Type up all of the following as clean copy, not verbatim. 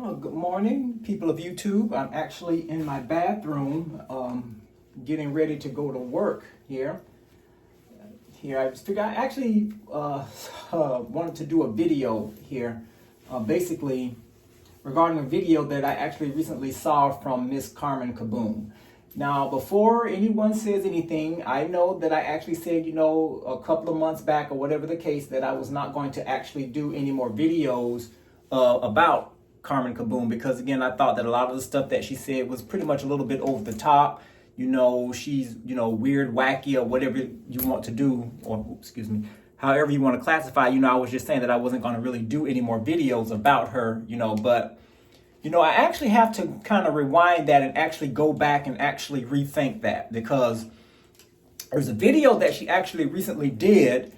Oh, good morning, people of YouTube. I'm actually in my bathroom, getting ready to go to work here. I just figured I actually wanted to do a video here, basically regarding a video that I actually recently saw from Miss Carmen Kaboom. Now, before anyone says anything, I know that I actually said, a couple of months back or whatever the case, that I was not going to actually do any more videos about Carmen Kaboom, because again, I thought that a lot of the stuff that she said was pretty much a little bit over the top. She's, weird, wacky, or whatever you want to do, or excuse me, however you want to classify. I was just saying that I wasn't going to really do any more videos about her, but I actually have to kind of rewind that and actually go back and actually rethink that, because there's a video that she actually recently did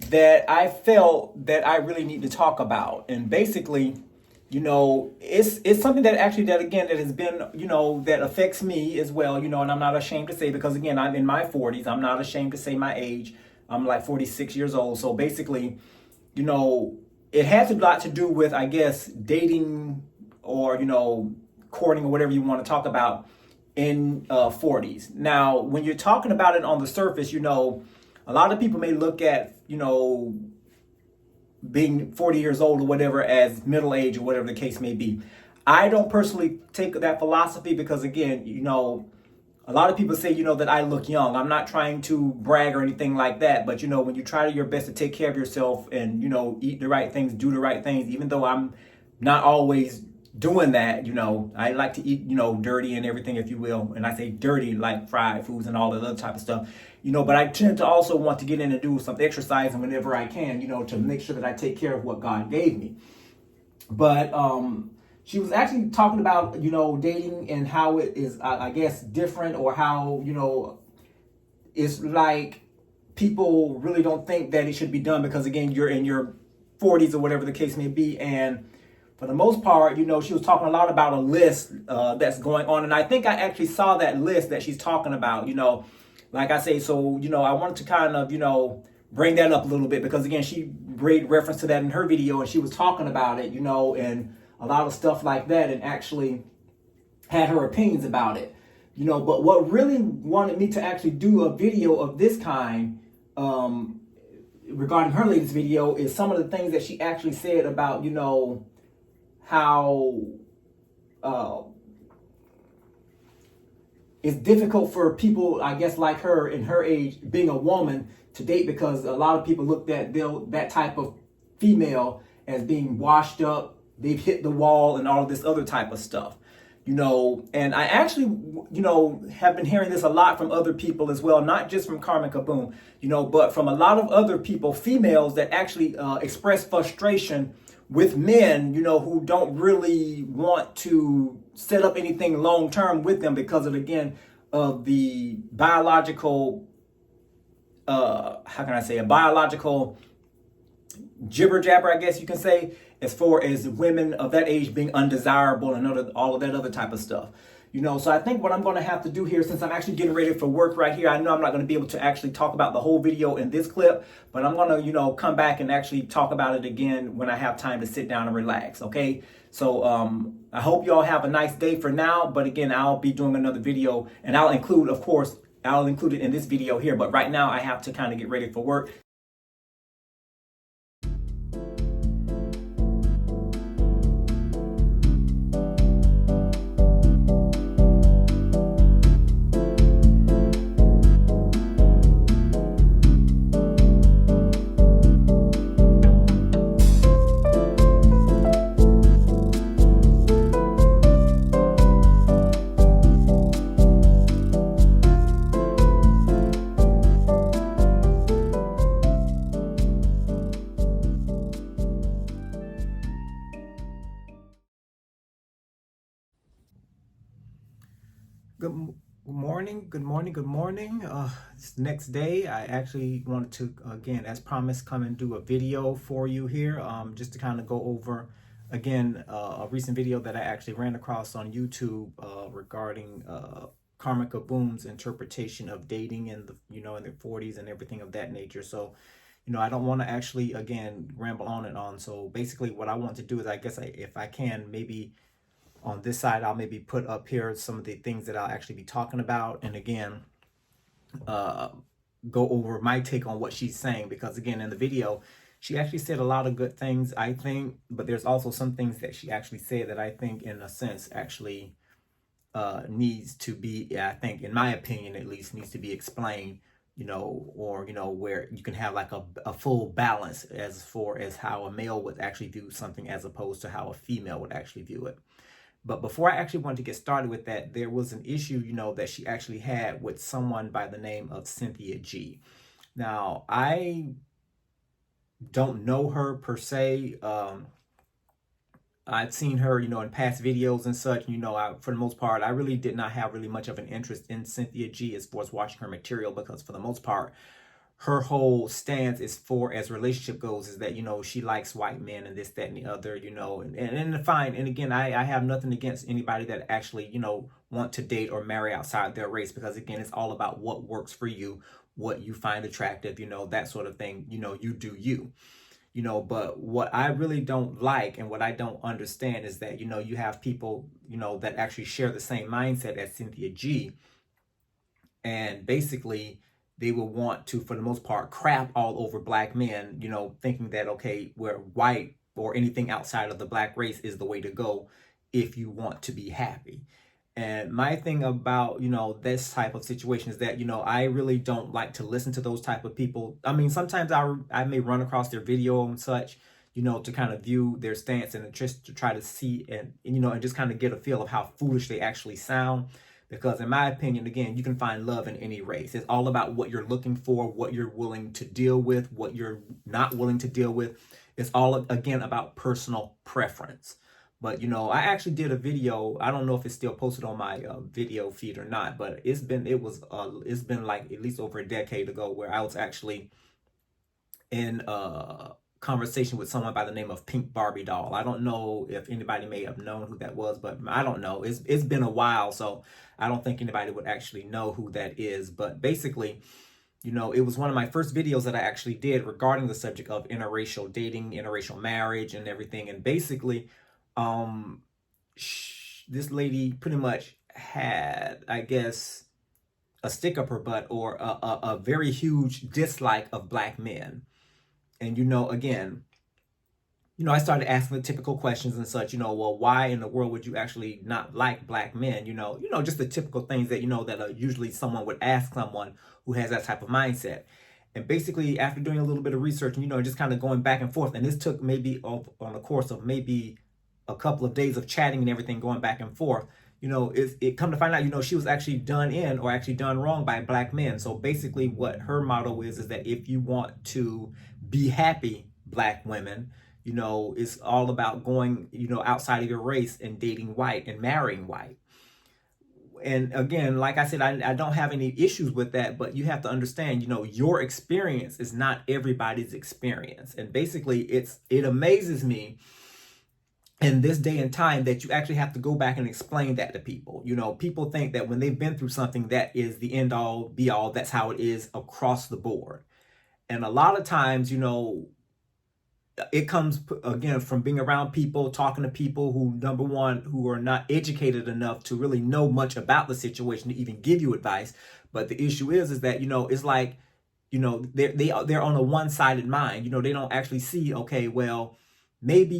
that I felt that I really need to talk about. And basically, it's something that actually, that has been, that affects me as well, and I'm not ashamed to say, because again, I'm in my 40s. I'm not ashamed to say my age. I'm like 46 years old. So basically, it has a lot to do with, I guess, dating or, courting or whatever you want to talk about in 40s. Now, when you're talking about it on the surface, a lot of people may look at, being 40 years old or whatever as middle age or whatever the case may be. I don't personally take that philosophy, because again, a lot of people say, that I look young. I'm not trying to brag or anything like that, but when you try your best to take care of yourself and, eat the right things, do the right things, even though I'm not always doing that, I like to eat, dirty and everything, if you will. And I say dirty, like fried foods and all that other type of stuff, but I tend to also want to get in and do some exercising whenever I can, to make sure that I take care of what God gave me. But she was actually talking about, dating and how it is, I guess, different, or how, it's like people really don't think that it should be done, because again, you're in your 40s or whatever the case may be. And for the most part, she was talking a lot about a list that's going on. And I think I actually saw that list that she's talking about, like I say. So, I wanted to kind of, bring that up a little bit, because again, she made reference to that in her video, and she was talking about it, and a lot of stuff like that, and actually had her opinions about it, but what really wanted me to actually do a video of this kind, regarding her latest video, is some of the things that she actually said about, how it's difficult for people, I guess, like her in her age, being a woman, to date, because a lot of people looked at that type of female as being washed up, they've hit the wall, and all of this other type of stuff. And I actually, have been hearing this a lot from other people as well, not just from Carmen Kaboom, but from a lot of other people, females, that actually express frustration with men, who don't really want to set up anything long term with them, because of, again, of the biological, how can I say, a biological jibber jabber, I guess you can say, as far as women of that age being undesirable and all of that other type of stuff. So I think what I'm going to have to do here, since I'm actually getting ready for work right here, I know I'm not going to be able to actually talk about the whole video in this clip, but I'm going to, come back and actually talk about it again when I have time to sit down and relax. Okay. So, I hope y'all have a nice day for now, but again, I'll be doing another video, and I'll include it in this video here, but right now I have to kind of get ready for work. Good morning. This next day, I actually wanted to, again, as promised, come and do a video for you here, just to kind of go over, again, a recent video that I actually ran across on YouTube regarding Carmen Kaboom's interpretation of dating in the, in their 40s and everything of that nature. So, I don't want to actually, again, ramble on and on. So basically what I want to do is, I guess if I can, maybe On this side, I'll maybe put up here some of the things that I'll actually be talking about. And again, uh, go over my take on what she's saying, because again, in the video, she actually said a lot of good things, I think, but there's also some things that she actually said that I think, in a sense, actually needs to be, I think, in my opinion at least, needs to be explained, or, where you can have like a full balance as far as how a male would actually view something as opposed to how a female would actually view it. But before I actually wanted to get started with that, there was an issue, that she actually had with someone by the name of Cynthia G. Now, I don't know her per se. I've seen her, in past videos and such. For the most part, I really did not have really much of an interest in Cynthia G as far as watching her material, because for the most part, her whole stance as far as relationship goes is that, she likes white men and this, that, and the other, and fine. And again, I have nothing against anybody that actually, want to date or marry outside their race, because again, it's all about what works for you, what you find attractive, that sort of thing, you do you. But what I really don't like and what I don't understand is that, you have people, that actually share the same mindset as Cynthia G. And basically, they will want to, for the most part, crap all over black men, thinking that, okay, we're white or anything outside of the black race is the way to go if you want to be happy. And my thing about, this type of situation is that, I really don't like to listen to those type of people. I mean, sometimes I may run across their video and such, to kind of view their stance and just to try to see and just kind of get a feel of how foolish they actually sound. Because in my opinion, again, you can find love in any race. It's all about what you're looking for, what you're willing to deal with, what you're not willing to deal with. It's all, again, about personal preference. But, I actually did a video. I don't know if it's still posted on my video feed or not, but it's been like at least over a decade ago, where I was actually in a conversation with someone by the name of Pink Barbie Doll. I don't know if anybody may have known who that was, but I don't know. It's been a while, so I don't think anybody would actually know who that is. But basically, it was one of my first videos that I actually did regarding the subject of interracial dating, interracial marriage, and everything. And basically, this lady pretty much had, I guess, a stick up her butt, or a very huge dislike of black men. And, again, I started asking the typical questions and such, well, why in the world would you actually not like black men? Just the typical things that, that usually someone would ask someone who has that type of mindset. And basically, after doing a little bit of research and, just kind of going back and forth, and this took maybe on the course of maybe a couple of days of chatting and everything, going back and forth, it come to find out, she was actually done in or actually done wrong by black men. So basically what her motto is that if you want to be happy, black women, it's all about going, outside of your race and dating white and marrying white. And again, like I said, I don't have any issues with that, but you have to understand, your experience is not everybody's experience. And basically it amazes me in this day and time that you actually have to go back and explain that to people. People think that when they've been through something, that is the end all be all. That's how it is across the board. And a lot of times, it comes, again, from being around people, talking to people who, number one, who are not educated enough to really know much about the situation to even give you advice. But the issue is that, it's like, they're on a one-sided mind. They don't actually see, okay, well, maybe,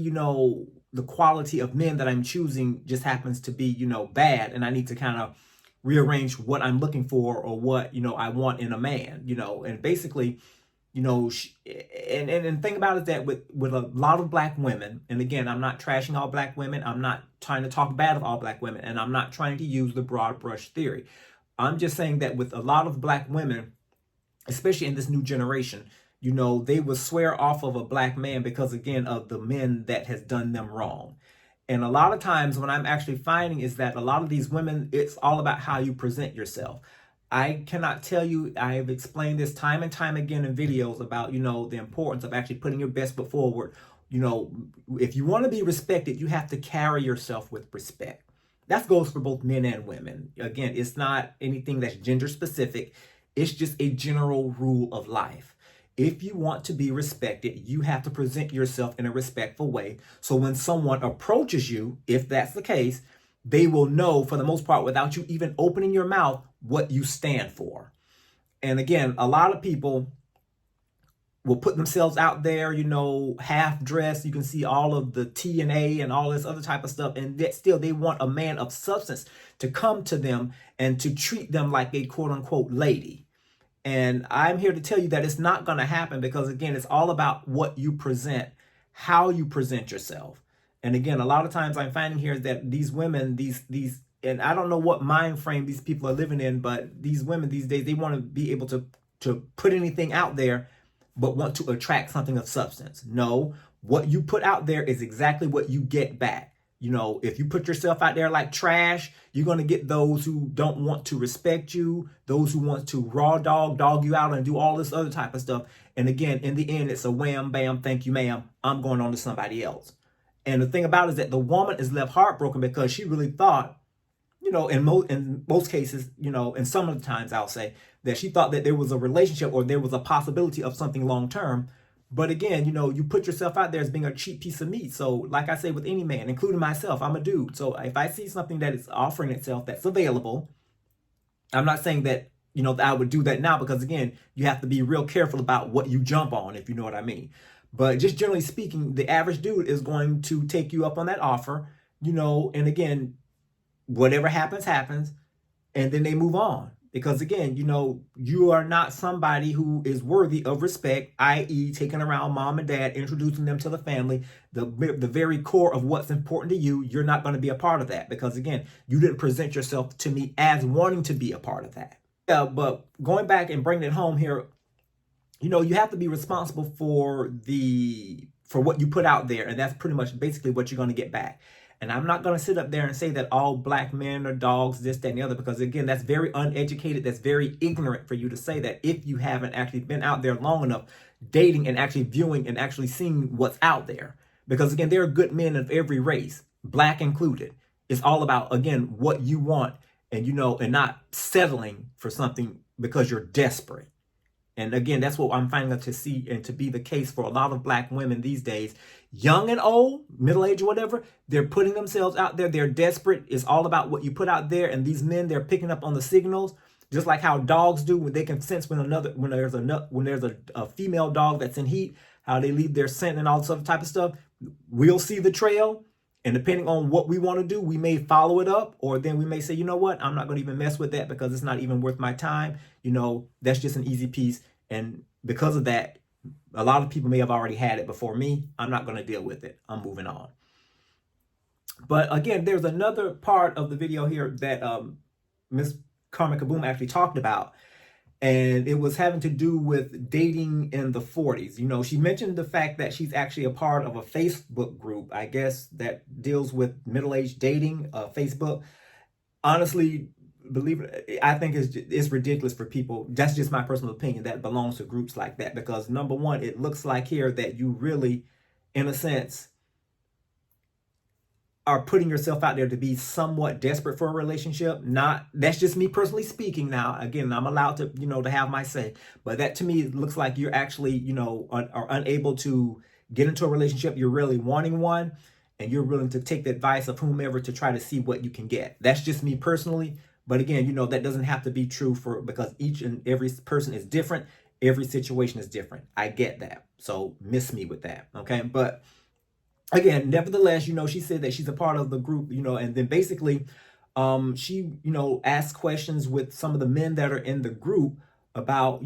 the quality of men that I'm choosing just happens to be, bad. And I need to kind of rearrange what I'm looking for, or what, I want in a man, and basically, and think about it that with a lot of black women, and again, I'm not trashing all black women. I'm not trying to talk bad of all black women, and I'm not trying to use the broad brush theory. I'm just saying that with a lot of black women, especially in this new generation, they will swear off of a black man because, again, of the men that has done them wrong. And a lot of times what I'm actually finding is that a lot of these women, it's all about how you present yourself. I cannot tell you, I have explained this time and time again in videos about, the importance of actually putting your best foot forward. If you want to be respected, you have to carry yourself with respect. That goes for both men and women. Again, it's not anything that's gender specific. It's just a general rule of life. if you want to be respected, you have to present yourself in a respectful way. So when someone approaches you, if that's the case, they will know for the most part without you even opening your mouth what you stand for. And again, a lot of people will put themselves out there, half dressed. You can see all of the TNA and all this other type of stuff. And that still they want a man of substance to come to them and to treat them like a quote unquote lady. And I'm here to tell you that it's not going to happen because, again, it's all about what you present, how you present yourself. And again, a lot of times I'm finding here that these women, and I don't know what mind frame these people are living in, but these women these days, they want to be able to put anything out there, but want to attract something of substance. No, what you put out there is exactly what you get back. If you put yourself out there like trash, you're going to get those who don't want to respect you, those who want to raw dog you out and do all this other type of stuff. And again, in the end, it's a wham, bam, thank you, ma'am. I'm going on to somebody else. And the thing about it is that the woman is left heartbroken because she really thought, in most cases, and some of the times I'll say that she thought that there was a relationship or there was a possibility of something long term. But again, you put yourself out there as being a cheap piece of meat. So like I say with any man, including myself, I'm a dude. So if I see something that is offering itself that's available, I'm not saying that, that I would do that now because, again, you have to be real careful about what you jump on, if you know what I mean. But just generally speaking, the average dude is going to take you up on that offer, and again, whatever happens, happens, and then they move on. Because again, you are not somebody who is worthy of respect, i.e. taking around mom and dad, introducing them to the family, the very core of what's important to you. You're not going to be a part of that because, again, you didn't present yourself to me as wanting to be a part of that. Yeah, but going back and bringing it home here, you have to be responsible for what you put out there. And that's pretty much basically what you're going to get back. And I'm not going to sit up there and say that all black men are dogs, this, that, and the other, because again, that's very uneducated. That's very ignorant for you to say that if you haven't actually been out there long enough dating and actually viewing and actually seeing what's out there. Because again, there are good men of every race, black included. It's all about, again, what you want and, and not settling for something because you're desperate. And again, that's what I'm finding to see and to be the case for a lot of black women these days, young and old, middle-aged or whatever. They're putting themselves out there. They're desperate. It's all about what you put out there. And these men, they're picking up on the signals, just like how dogs do when they can sense when there's a female dog that's in heat, how they leave their scent and all this other type of stuff. We'll see the trail. And depending on what we want to do, we may follow it up, or then we may say, you know what, I'm not going to even mess with that because it's not even worth my time. That's just an easy piece. And because of that, a lot of people may have already had it before me. I'm not going to deal with it. I'm moving on. But again, there's another part of the video here that Miss Carmen Kaboom actually talked about. And it was having to do with dating in the 40s. She mentioned the fact that she's actually a part of a Facebook group, I guess, that deals with middle-aged dating, Facebook. Honestly, believe it, I think it's ridiculous for people. That's just my personal opinion that belongs to groups like that. Because number one, it looks like here that you really, in a sense, are putting yourself out there to be somewhat desperate for a relationship. That's just me personally speaking. Now, again, I'm allowed to, to have my say, but that to me, it looks like you're actually, are unable to get into a relationship. You're really wanting one and you're willing to take the advice of whomever to try to see what you can get. That's just me personally. But again, that doesn't have to be true because each and every person is different. Every situation is different. I get that. So miss me with that. Okay. But again, nevertheless, she said that she's a part of the group, and then basically she, asked questions with some of the men that are in the group about,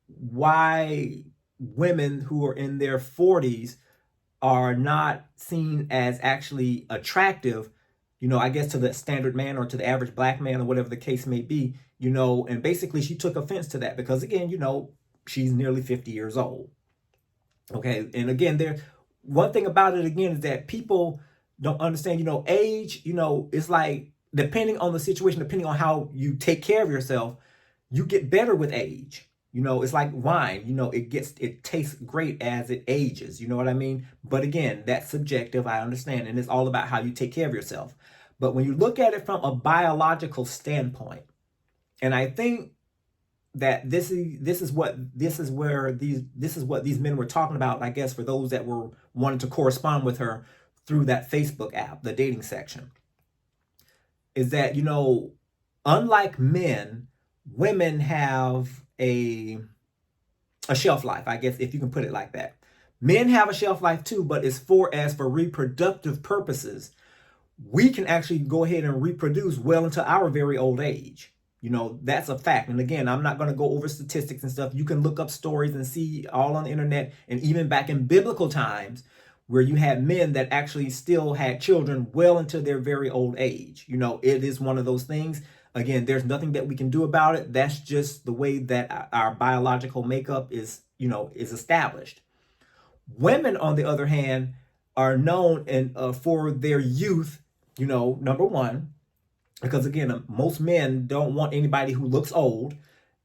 why women who are in their 40s are not seen as actually attractive, I guess to the standard man or to the average black man or whatever the case may be, and basically she took offense to that because again, she's nearly 50 years old. Okay. And again, one thing about it again is that people don't understand, age, it's like depending on the situation, depending on how you take care of yourself, you get better with age. It's like wine, it tastes great as it ages. You know what I mean? But again, that's subjective. I understand. And it's all about how you take care of yourself. But when you look at it from a biological standpoint, and I think that this is what these men were talking about, I guess, for those that were wanting to correspond with her through that Facebook app, the dating section, is that, unlike men, women have a shelf life, I guess, if you can put it like that. Men have a shelf life too, but as for reproductive purposes, we can actually go ahead and reproduce well into our very old age. That's a fact. And again, I'm not going to go over statistics and stuff. You can look up stories and see all on the internet, and even back in biblical times where you had men that actually still had children well into their very old age. It is one of those things. Again, there's nothing that we can do about it. That's just the way that our biological makeup is established. Women, on the other hand, are known for their youth, number one, because again, most men don't want anybody who looks old.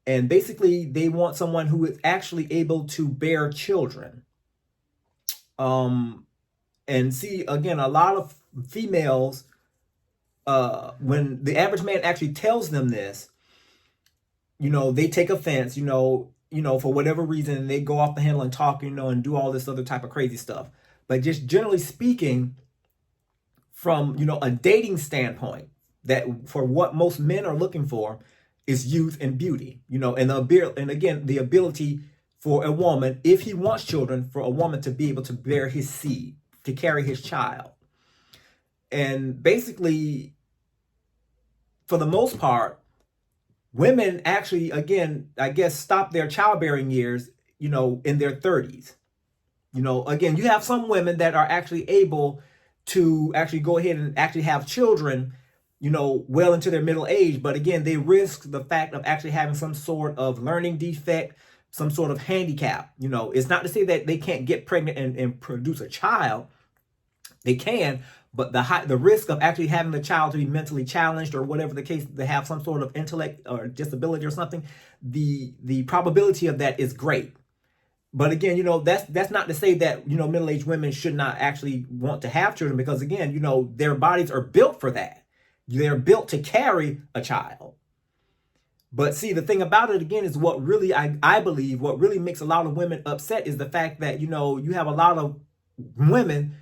And basically, they want someone who is actually able to bear children. And see, again, a lot of females, when the average man actually tells them this, they take offense, for whatever reason, and they go off the handle and talk, and do all this other type of crazy stuff. But just generally speaking, from, a dating standpoint, that for what most men are looking for is youth and beauty, and again, the ability for a woman, if he wants children, for a woman to be able to bear his seed, to carry his child. And basically, for the most part, women actually, again, I guess, stop their childbearing years, in their 30s. Again, you have some women that are actually able to actually go ahead and actually have children, well into their middle age. But again, they risk the fact of actually having some sort of learning defect, some sort of handicap. It's not to say that they can't get pregnant and produce a child. They can, but the risk of actually having the child to be mentally challenged or whatever the case, to have some sort of intellect or disability or something, the probability of that is great. But again, that's not to say that, middle-aged women should not actually want to have children, because again, their bodies are built for that. They're built to carry a child. But see, the thing about it, again, is what really, I believe, what really makes a lot of women upset is the fact that, you have a lot of women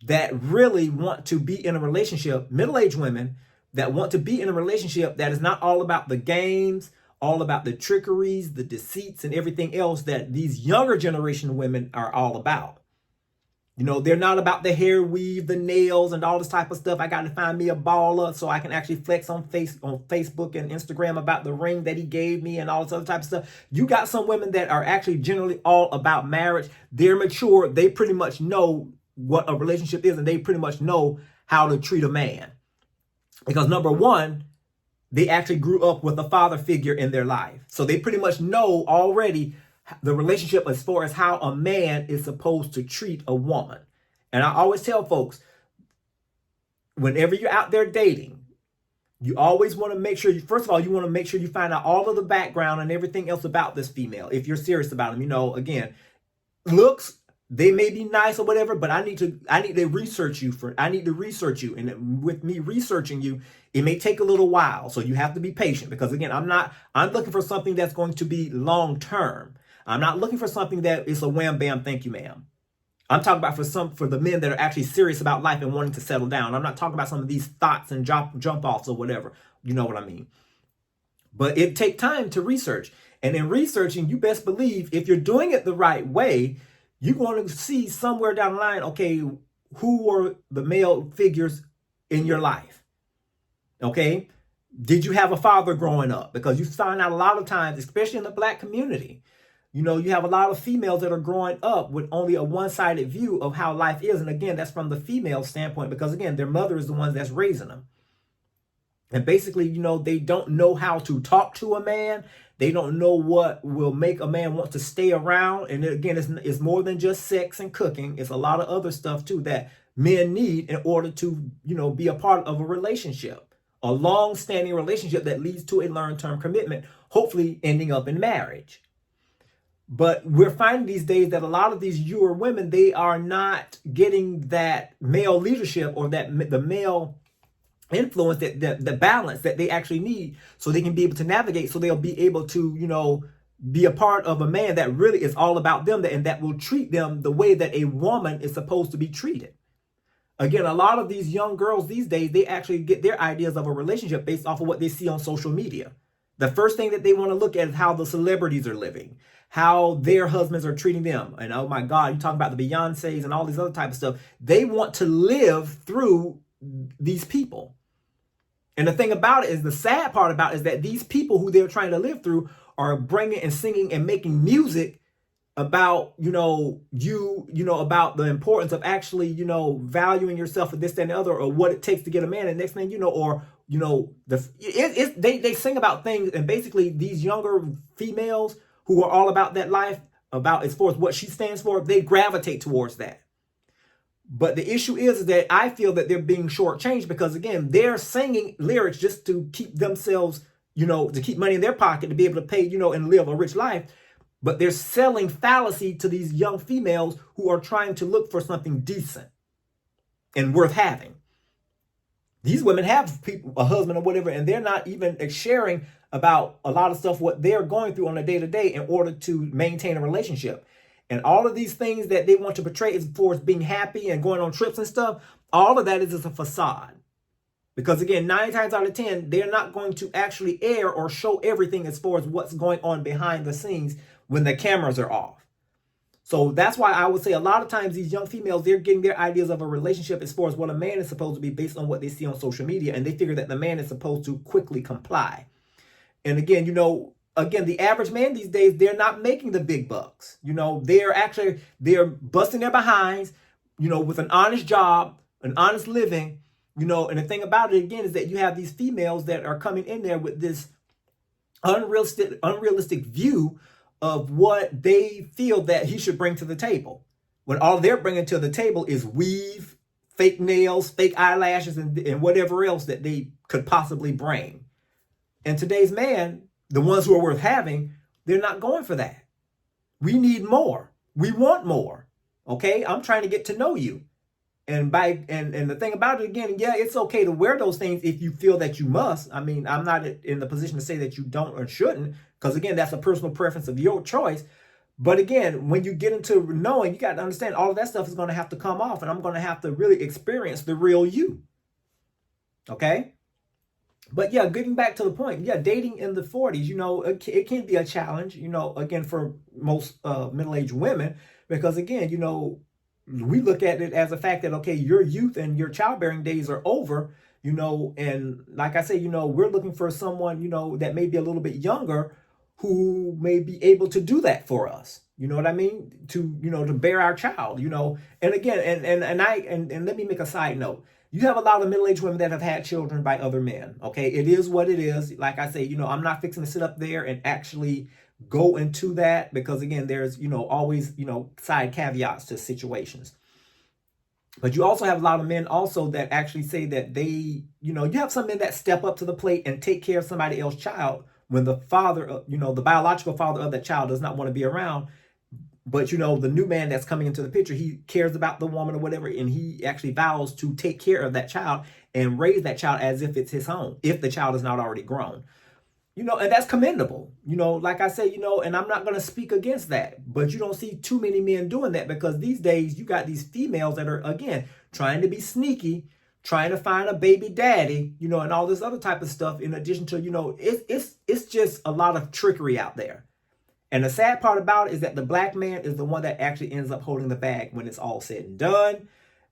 that really want to be in a relationship, middle-aged women that want to be in a relationship that is not all about the games, all about the trickeries, the deceits, and everything else that these younger generation women are all about. They're not about the hair weave, the nails, and all this type of stuff. I got to find me a baller so I can actually flex on Facebook and Instagram about the ring that he gave me and all this other type of stuff. You got some women that are actually generally all about marriage. They're mature. They pretty much know what a relationship is, and they pretty much know how to treat a man. Because number one, they actually grew up with a father figure in their life. So they pretty much know already the relationship as far as how a man is supposed to treat a woman. And I always tell folks, whenever you're out there dating, you always want to make sure, first of all, you want to make sure you find out all of the background and everything else about this female. If you're serious about them, again, looks, they may be nice or whatever, but I need to research you. And with me researching you, it may take a little while. So you have to be patient, because again, I'm looking for something that's going to be long term. I'm not looking for something that is a wham bam, thank you, ma'am. I'm talking about for the men that are actually serious about life and wanting to settle down. I'm not talking about some of these thoughts and jump offs or whatever. You know what I mean? But it takes time to research. And in researching, you best believe if you're doing it the right way, you're going to see somewhere down the line, okay, who were the male figures in your life? Okay? Did you have a father growing up? Because you find out a lot of times, especially in the Black community, you have a lot of females that are growing up with only a one-sided view of how life is. And again, that's from the female standpoint, because again, their mother is the one that's raising them. And basically, they don't know how to talk to a man. They don't know what will make a man want to stay around. And again, it's more than just sex and cooking. It's a lot of other stuff too that men need in order to, be a part of a relationship, a long-standing relationship that leads to a long-term commitment, hopefully ending up in marriage. But we're finding these days that a lot of these newer women, they are not getting that male leadership or that the male influence, that the balance that they actually need, so they can be able to navigate, so they'll be able to, be a part of a man that really is all about them, and that will treat them the way that a woman is supposed to be treated. Again, a lot of these young girls these days, they actually get their ideas of a relationship based off of what they see on social media. The first thing that they want to look at is how the celebrities are living, how their husbands are treating them. And oh my God, you talk about the Beyoncés and all these other type of stuff. They want to live through these people. And the thing about it is, the sad part about it is that these people who they're trying to live through are bringing and singing and making music about, about the importance of actually, valuing yourself for this, that, and the other, or what it takes to get a man. And next thing you know, or, they sing about things, and basically these younger females who are all about that life, about as far as what she stands for, they gravitate towards that. But the issue is that I feel that they're being shortchanged, because again, they're singing lyrics just to keep themselves, to keep money in their pocket, to be able to pay, and live a rich life. But they're selling fallacy to these young females who are trying to look for something decent and worth having. These women have a husband or whatever, and they're not even sharing about a lot of stuff, what they're going through on a day-to-day in order to maintain a relationship. And all of these things that they want to portray as far as being happy and going on trips and stuff, all of that is just a facade. Because again, 9 times out of 10, they're not going to actually air or show everything as far as what's going on behind the scenes when the cameras are off. So that's why I would say a lot of times these young females, they're getting their ideas of a relationship as far as what a man is supposed to be based on what they see on social media. And they figure that the man is supposed to quickly comply. And again, the average man these days, they're not making the big bucks. They're busting their behinds, with an honest job, an honest living, and the thing about it again is that you have these females that are coming in there with this unrealistic view of what they feel that he should bring to the table, when all they're bringing to the table is weave, fake nails, fake eyelashes, and whatever else that they could possibly bring. And today's man, the ones who are worth having, they're not going for that. We need more. We want more. Okay? I'm trying to get to know you. And the thing about it again, yeah, it's okay to wear those things if you feel that you must. I mean, I'm not in the position to say that you don't or shouldn't, because again, that's a personal preference of your choice. But again, when you get into knowing, you got to understand all of that stuff is going to have to come off, and I'm going to have to really experience the real you. Okay? But yeah, getting back to the point, yeah, dating in the 40s, it can be a challenge, again, for most middle-aged women, because again, we look at it as a fact that, okay, your youth and your childbearing days are over, and like I say, we're looking for someone, that may be a little bit younger, who may be able to do that for us. You know what I mean? To bear our child, and again, and let me make a side note. You have a lot of middle-aged women that have had children by other men. Okay, it is what it is. Like I say, I'm not fixing to sit up there and actually go into that, because again, there's always side caveats to situations. But you also have a lot of men also that actually say that they, you have some men that step up to the plate and take care of somebody else's child when the father, the biological father of that child does not want to be around. But, the new man that's coming into the picture, he cares about the woman or whatever, and he actually vows to take care of that child and raise that child as if it's his own, if the child is not already grown. And that's commendable. Like I say, and I'm not going to speak against that, but you don't see too many men doing that, because these days you got these females that are, again, trying to be sneaky, trying to find a baby daddy, and all this other type of stuff. In addition to, it's just a lot of trickery out there. And the sad part about it is that the black man is the one that actually ends up holding the bag when it's all said and done.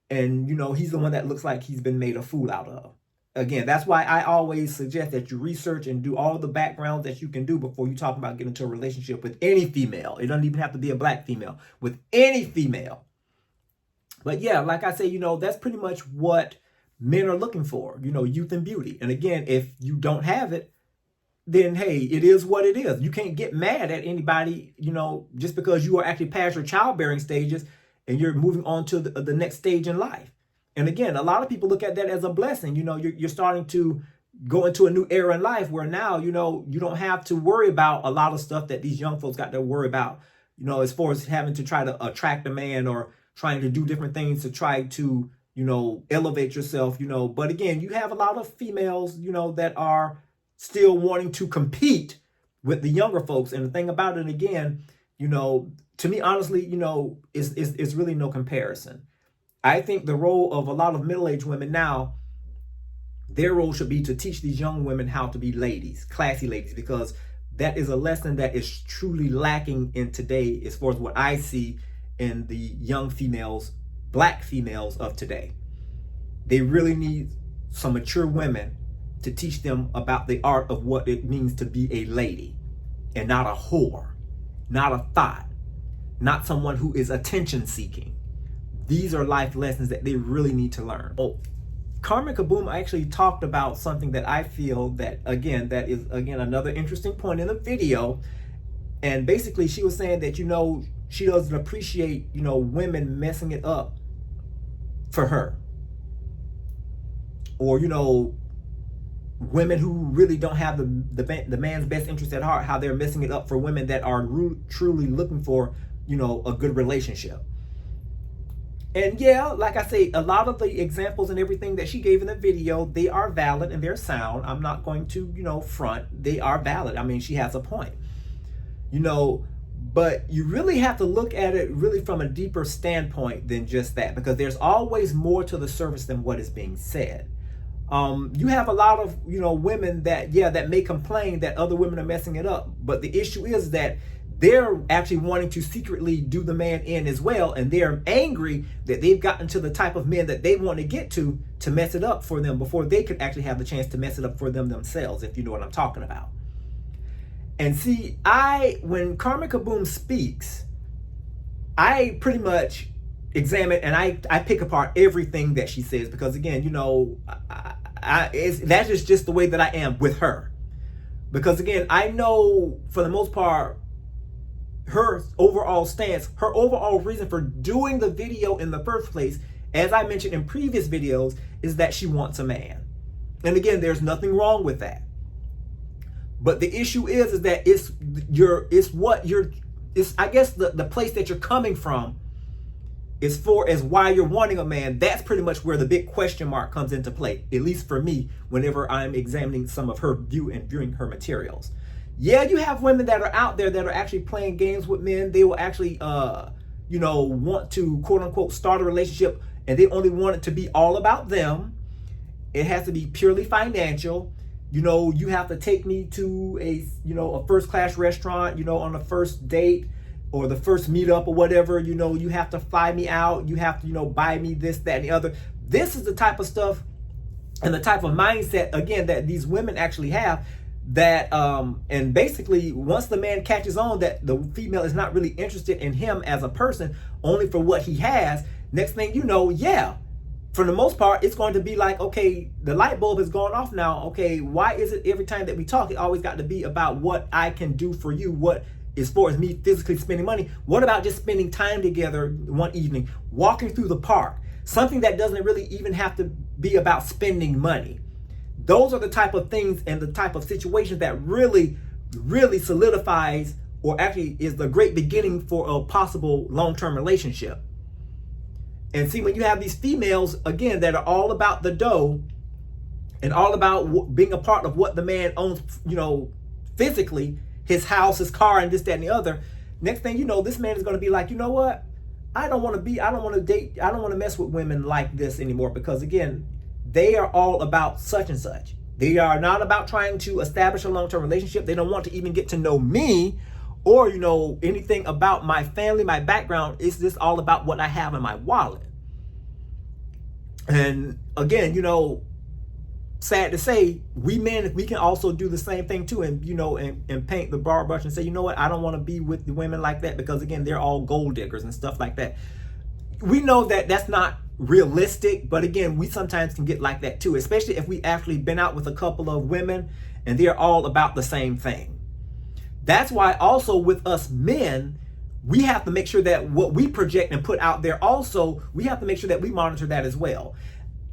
And, he's the one that looks like he's been made a fool out of. Again, that's why I always suggest that you research and do all the backgrounds that you can do before you talk about getting into a relationship with any female. It doesn't even have to be a black female, with any female. But yeah, like I say, that's pretty much what men are looking for, youth and beauty. And again, if you don't have it, then hey, it is what it is. You can't get mad at anybody, just because you are actually past your childbearing stages and you're moving on to the next stage in life. And again, a lot of people look at that as a blessing. You're starting to go into a new era in life where now, you don't have to worry about a lot of stuff that these young folks got to worry about, as far as having to try to attract a man or trying to do different things to try to, elevate yourself, but again, you have a lot of females, that are still wanting to compete with the younger folks. And the thing about it, again, to me, honestly, is really no comparison. I think the role of a lot of middle-aged women now, their role should be to teach these young women how to be ladies, classy ladies, because that is a lesson that is truly lacking in today as far as what I see in the young females, black females of today. They really need some mature women to teach them about the art of what it means to be a lady and not a whore, not a thought, not someone who is attention seeking. These are life lessons that they really need to learn. Carmen Kaboom actually talked about something that I feel that is another interesting point in the video. And basically she was saying that, she doesn't appreciate, women messing it up for her. Or, women who really don't have the man's best interest at heart, how they're messing it up for women that are truly looking for, a good relationship. And yeah, like I say, a lot of the examples and everything that she gave in the video, they are valid and they're sound. I'm not going to, front. They are valid. I mean, she has a point. But you really have to look at it really from a deeper standpoint than just that, because there's always more to the surface than what is being said. You have a lot of, women that may complain that other women are messing it up. But the issue is that they're actually wanting to secretly do the man in as well. And they're angry that they've gotten to the type of men that they want to get to mess it up for them before they could actually have the chance to mess it up for them themselves, if you know what I'm talking about. And see, when Carmen Kaboom speaks, I pretty much examine and I pick apart everything that she says, because again, that's just the way that I am with her. Because again, I know for the most part, her overall stance, her overall reason for doing the video in the first place, as I mentioned in previous videos, is that she wants a man. And again, there's nothing wrong with that. But the issue is that I guess the place that you're coming from as far as why you're wanting a man. That's pretty much where the big question mark comes into play, at least for me, whenever I'm examining some of her viewing her materials. Yeah, you have women that are out there that are actually playing games with men. They will actually, want to, quote unquote, start a relationship, and they only want it to be all about them. It has to be purely financial. You have to take me to a first class restaurant, on the first date or the first meetup or whatever. You have to fly me out. You have to, buy me this, that, and the other. This is the type of stuff and the type of mindset, again, that these women actually have. That and basically once the man catches on that the female is not really interested in him as a person, only for what he has, next thing you know, for the most part, it's going to be like, okay, the light bulb has gone off now. Okay, why is it every time that we talk, it always got to be about what I can do for you? What, as far as me physically spending money, what about just spending time together one evening, walking through the park? Something that doesn't really even have to be about spending money. Those are the type of things and the type of situations that really, really solidifies, or actually is the great beginning for a possible long-term relationship. And see, when you have these females, again, that are all about the dough and all about being a part of what the man owns, physically, his house, his car, and this, that, and the other. Next thing you know, this man is going to be like, you know what? I don't want to date, I don't want to mess with women like this anymore, because again, they are all about such and such. They are not about trying to establish a long-term relationship. They don't want to even get to know me or, anything about my family, my background. It's just all about what I have in my wallet. And again, sad to say, we men, we can also do the same thing too, and and paint the broad brush and say, you know what, I don't want to be with the women like that, because again, they're all gold diggers and stuff like that. We know that that's not realistic, but again, we sometimes can get like that too, especially if we actually been out with a couple of women and they're all about the same thing. That's why also with us men, we have to make sure that what we project and put out there also, we have to make sure that we monitor that as well.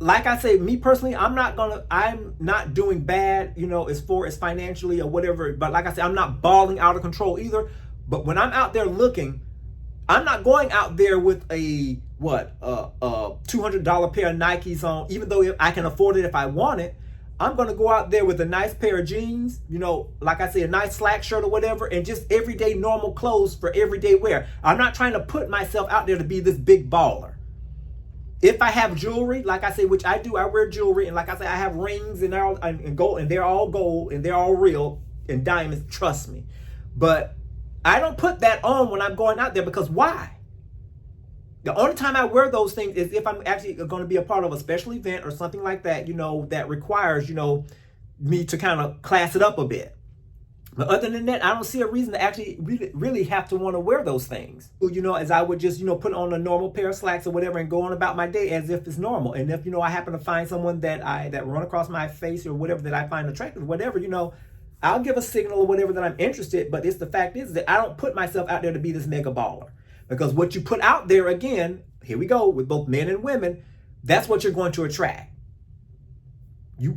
Like I say, me personally, I'm not doing bad, as far as financially or whatever, but like I said, I'm not balling out of control either. But when I'm out there looking, I'm not going out there with a $200 pair of Nikes on, even though I can afford it if I want it. I'm going to go out there with a nice pair of jeans, like I say, a nice slack shirt or whatever, and just everyday normal clothes for everyday wear. I'm not trying to put myself out there to be this big baller. If I have jewelry, like I say, which I do, I wear jewelry, and like I say, I have rings and gold, and they're all gold and they're all real and diamonds, trust me. But I don't put that on when I'm going out there, because why? The only time I wear those things is if I'm actually going to be a part of a special event or something like that, that requires, me to kind of class it up a bit. But other than that, I don't see a reason to actually really have to want to wear those things. As I would just, put on a normal pair of slacks or whatever and go on about my day as if it's normal. And if, I happen to find someone that run across my face or whatever that I find attractive, whatever, I'll give a signal or whatever that I'm interested. But the fact is that I don't put myself out there to be this mega baller. Because what you put out there, again, here we go, with both men and women, that's what you're going to attract.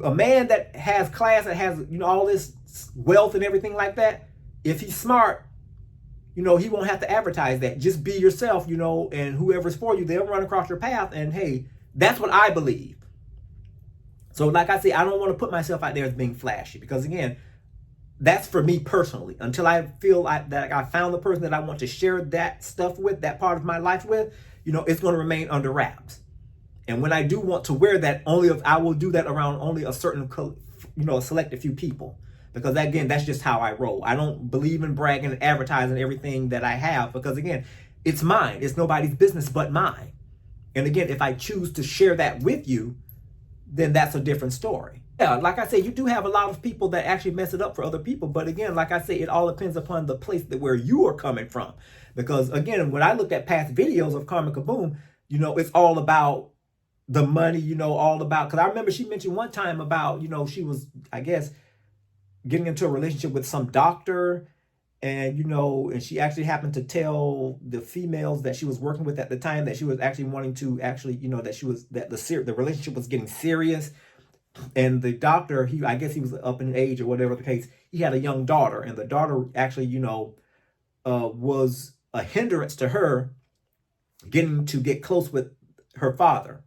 A man that has class, that has, all this wealth and everything like that, if he's smart, he won't have to advertise that. Just be yourself, and whoever's for you, they'll run across your path. And hey, that's what I believe. So like I say, I don't want to put myself out there as being flashy, because again, that's for me personally. Until I feel that I found the person that I want to share that stuff with, that part of my life with, it's going to remain under wraps. And when I do want to wear that, I will do that around only a certain, a selected few people. Because again, that's just how I roll. I don't believe in bragging and advertising everything that I have, because again, it's mine. It's nobody's business but mine. And again, if I choose to share that with you, then that's a different story. Yeah, like I say, you do have a lot of people that actually mess it up for other people. But again, like I say, it all depends upon the place where you are coming from. Because again, when I looked at past videos of Karma Kaboom, it's all about the money, all about, because I remember she mentioned one time about, she was, I guess, getting into a relationship with some doctor, and, and she actually happened to tell the females that she was working with at the time that she was actually wanting to actually, that the relationship was getting serious. And the doctor, I guess he was up in age or whatever the case, he had a young daughter, and the daughter actually, was a hindrance to her getting to get close with her father.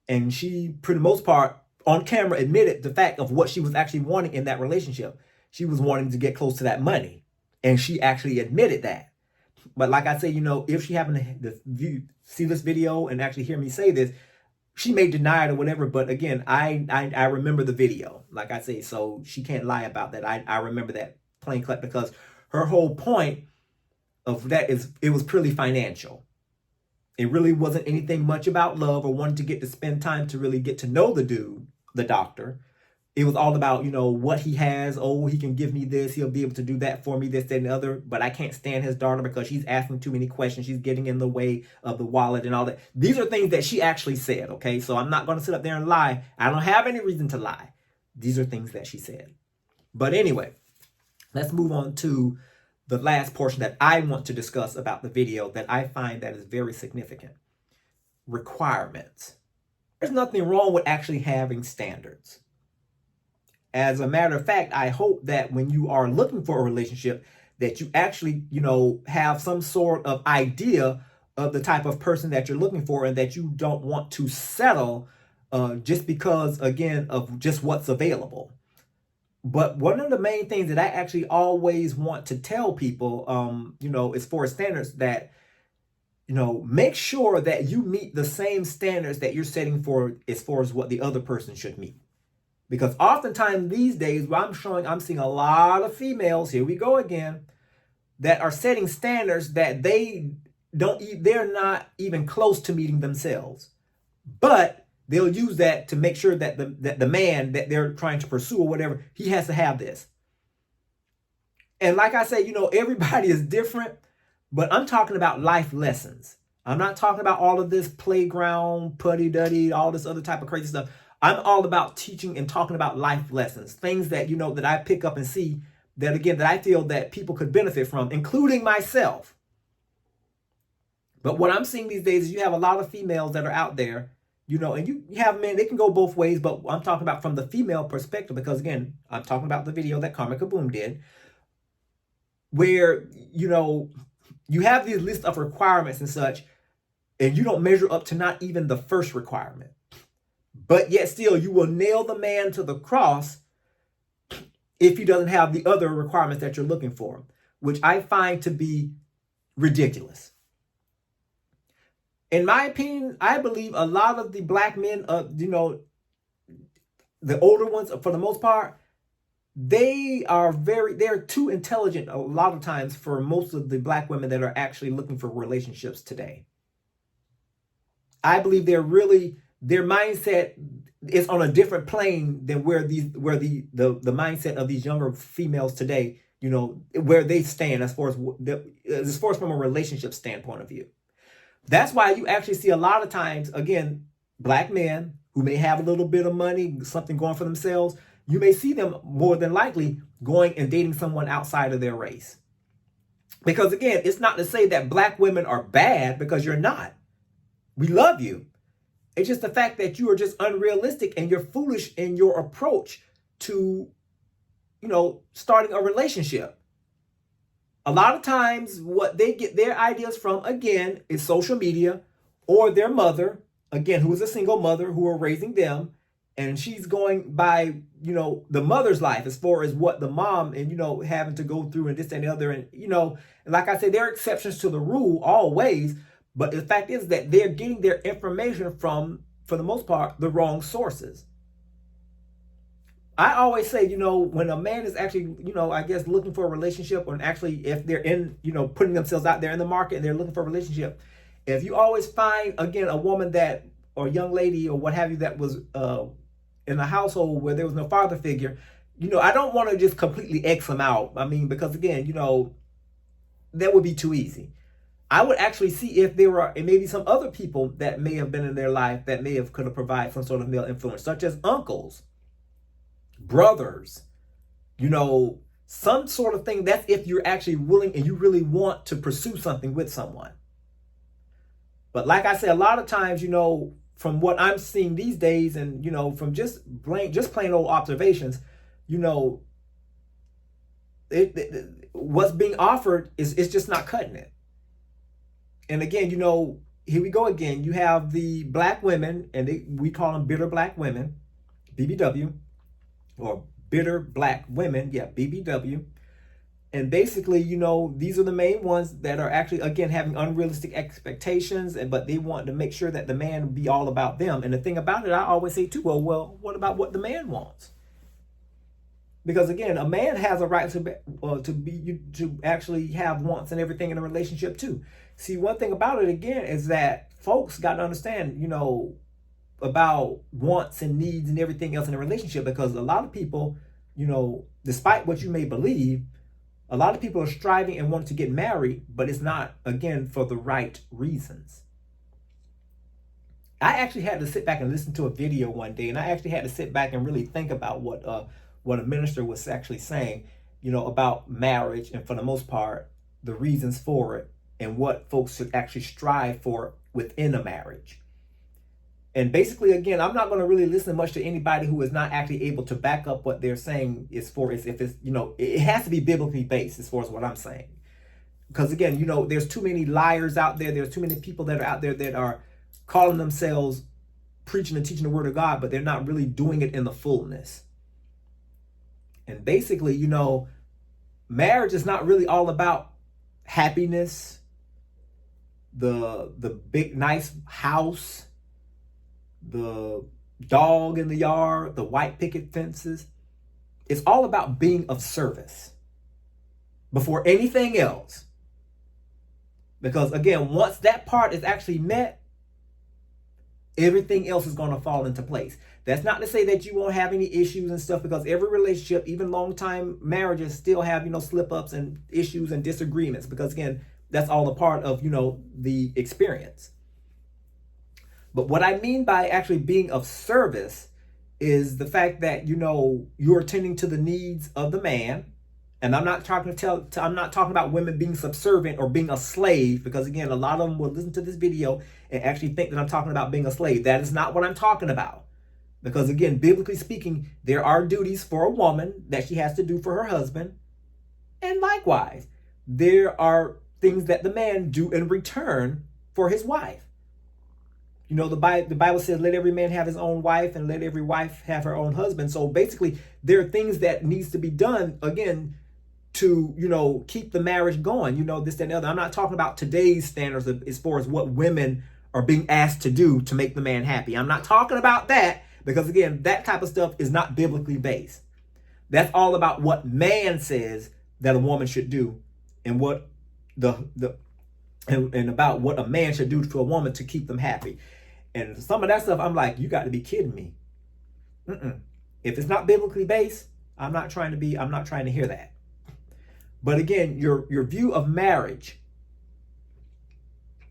And she, for the most part, on camera, admitted the fact of what she was actually wanting in that relationship. She was wanting to get close to that money. And she actually admitted that. But like I say, if she happened to see this video and actually hear me say this, she may deny it or whatever, but again, I remember the video, like I say, so she can't lie about that. I remember that plain cut, because her whole point of that is it was purely financial. It really wasn't anything much about love or wanting to get to spend time to really get to know the dude, the doctor. It was all about, what he has. Oh, he can give me this. He'll be able to do that for me, this, that, and the other. But I can't stand his daughter because she's asking too many questions. She's getting in the way of the wallet and all that. These are things that she actually said, okay? So I'm not going to sit up there and lie. I don't have any reason to lie. These are things that she said. But anyway, let's move on to the last portion that I want to discuss about the video that I find that is very significant. Requirements. There's nothing wrong with actually having standards. As a matter of fact, I hope that when you are looking for a relationship, that you actually, have some sort of idea of the type of person that you're looking for, and that you don't want to settle just because, again, of just what's available. But one of the main things that I actually always want to tell people, as far as standards, that, make sure that you meet the same standards that you're setting for as far as what the other person should meet. Because oftentimes these days, I'm seeing a lot of females, here we go again, that are setting standards that they're not even close to meeting themselves. But they'll use that to make sure that the man that they're trying to pursue or whatever, he has to have this. And like I say, everybody is different, but I'm talking about life lessons. I'm not talking about all of this playground, putty-duddy, all this other type of crazy stuff. I'm all about teaching and talking about life lessons, things that, that I pick up and see that, again, that I feel that people could benefit from, including myself. But what I'm seeing these days is you have a lot of females that are out there, and you have men, they can go both ways, but I'm talking about from the female perspective, because again, I'm talking about the video that Karma Kaboom did, where, you have these list of requirements and such, and you don't measure up to not even the first requirement. But yet still, you will nail the man to the cross if he doesn't have the other requirements that you're looking for, which I find to be ridiculous. In my opinion, I believe a lot of the black men, the older ones, for the most part, they're too intelligent a lot of times for most of the black women that are actually looking for relationships today. I believe their mindset is on a different plane than where the mindset of these younger females today, where they stand as far as from a relationship standpoint of view. That's why you actually see a lot of times, again, black men who may have a little bit of money, something going for themselves, you may see them more than likely going and dating someone outside of their race. Because again, it's not to say that black women are bad, because you're not. We love you. It's just the fact that you are just unrealistic and you're foolish in your approach to, starting a relationship. A lot of times what they get their ideas from, again, is social media or their mother, again, who is a single mother who are raising them. And she's going by, the mother's life as far as what the mom and, having to go through and this and the other. And, like I said, there are exceptions to the rule always. But the fact is that they're getting their information from, for the most part, the wrong sources. I always say, when a man is actually, looking for a relationship, or actually if they're in, putting themselves out there in the market and they're looking for a relationship, if you always find, again, a woman that, or a young lady or what have you, that was in a household where there was no father figure, I don't want to just completely X them out. I mean, because again, that would be too easy. I would actually see if there were maybe some other people that may have been in their life that could have provided some sort of male influence, such as uncles, brothers, some sort of thing. That's if you're actually willing and you really want to pursue something with someone. But like I said, a lot of times, from what I'm seeing these days, and from just plain old observations, what's being offered is just not cutting it. And again, here we go again. You have the black women, and we call them bitter black women, BBW, or bitter black women, BBW. And basically, these are the main ones that are actually, again, having unrealistic expectations, but they want to make sure that the man be all about them. And the thing about it, I always say too, well, what about what the man wants? Because again, a man has a right to actually have wants and everything in a relationship too. See, one thing about it again is that folks got to understand, about wants and needs and everything else in a relationship, because a lot of people, despite what you may believe, a lot of people are striving and wanting to get married, but it's not, again, for the right reasons. I actually had to sit back and listen to a video one day, and I actually had to sit back and really think about what a minister was actually saying, about marriage, and for the most part, the reasons for it, and what folks should actually strive for within a marriage. And basically, again, I'm not going to really listen much to anybody who is not actually able to back up what they're saying if it's, it has to be biblically based as far as what I'm saying. Because again, there's too many liars out there. There's too many people that are out there that are calling themselves preaching and teaching the word of God, but they're not really doing it in the fullness. And basically, marriage is not really all about happiness, the big, nice house, the dog in the yard, the white picket fences. It's all about being of service before anything else. Because again, once that part is actually met, everything else is going to fall into place. That's not to say that you won't have any issues and stuff, because every relationship, even long time marriages, still have, slip ups and issues and disagreements, because again, that's all a part of, the experience. But what I mean by actually being of service is the fact that, you're attending to the needs of the man. And I'm not talking about women being subservient or being a slave, because again, a lot of them will listen to this video and actually think that I'm talking about being a slave. That is not what I'm talking about. Because again, biblically speaking, there are duties for a woman that she has to do for her husband. And likewise, there are things that the man do in return for his wife. You know, the Bible says, let every man have his own wife and let every wife have her own husband. So basically, there are things that needs to be done, again, to, you know, keep the marriage going, you know, this, that, and the other. I'm not talking about today's standards as far as what women are being asked to do to make the man happy. I'm not talking about that because, again, that type of stuff is not biblically based. That's all about what man says that a woman should do and what and about what a man should do to a woman to keep them happy. And some of that stuff, I'm like, you got to be kidding me. If it's not biblically based, I'm not trying to hear that. But again, your view of marriage,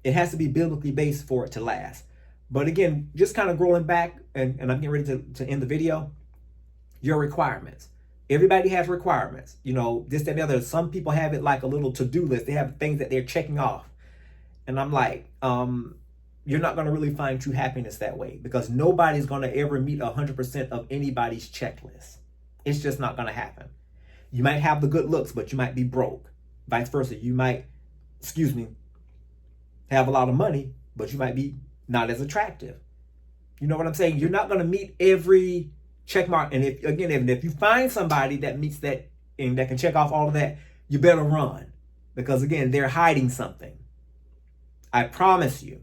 it has to be biblically based for it to last. But again, just kind of rolling back, and I'm getting ready to end the video, your requirements. Everybody has requirements. You know, this, that, and the other. Some people have it like a little to-do list. They have things that they're checking off. And I'm like, you're not going to really find true happiness that way, because nobody's going to ever meet 100% of anybody's checklist. It's just not going to happen. You might have the good looks, but you might be broke. Vice versa. You might, have a lot of money, but you might be not as attractive. You know what I'm saying? You're not going to meet every check mark. And if you find somebody that meets that and that can check off all of that, you better run, because again, they're hiding something. I promise you.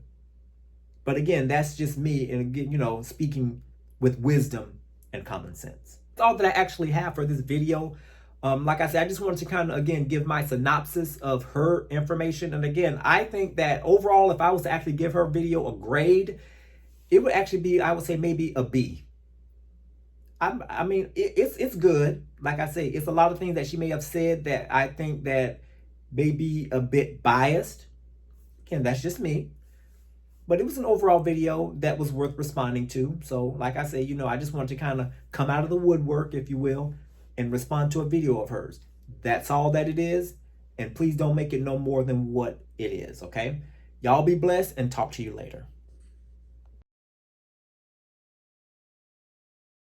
But again, that's just me, and again, you know, speaking with wisdom and common sense. That's all that I actually have for this video. Like I said, I just wanted to kind of, again, give my synopsis of her information. And again, I think that overall, if I was to actually give her video a grade, it would actually be, I would say, maybe a B. I mean, it's good. Like I say, it's a lot of things that she may have said that I think that may be a bit biased. Again, that's just me. But it was an overall video that was worth responding to. So like I say, you know, I just wanted to kind of come out of the woodwork, if you will, and respond to a video of hers. That's all that it is. And please don't make it no more than what it is, okay? Y'all be blessed, and talk to you later.